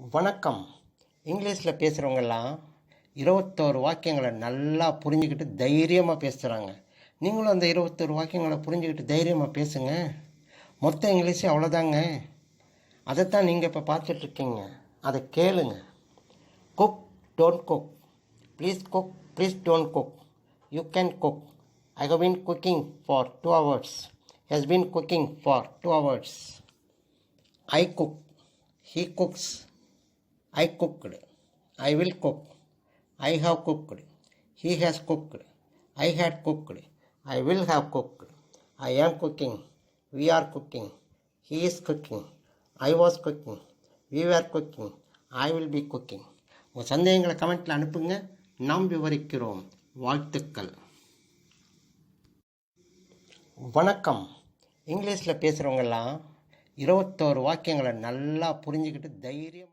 வணக்கம். இங்கிலீஷில் பேசுகிறவங்கெல்லாம் 21 வாக்கியங்களை நல்லா புரிஞ்சுக்கிட்டு தைரியமாக பேசுகிறாங்க. நீங்களும் அந்த 21 வாக்கியங்களை புரிஞ்சுக்கிட்டு தைரியமாக பேசுங்க. மொத்த இங்கிலீஷே அவ்வளோதாங்க. அதைத்தான் நீங்கள் இப்போ பார்த்துட்ருக்கீங்க. அதை கேளுங்க. Cook, don't cook. Please cook, please don't cook. You can cook. I have been cooking for 2 hours. Has been cooking for 2 hours. I cook. He cooks. I cooked. I will cook. I have cooked. He has cooked. I had cooked. I will have cooked. I am cooking. We are cooking. He is cooking. I was cooking. We were cooking. I will be cooking. உங்கள் சந்தேகங்களை கமெண்ட்டில் அனுப்புங்க. நாம் விவரிக்கிறோம். வாழ்த்துக்கள். வணக்கம். இங்கிலீஷில் பேசுகிறவங்கெல்லாம் 21 வாக்கியங்களை நல்லா புரிஞ்சுக்கிட்டு தைரியம்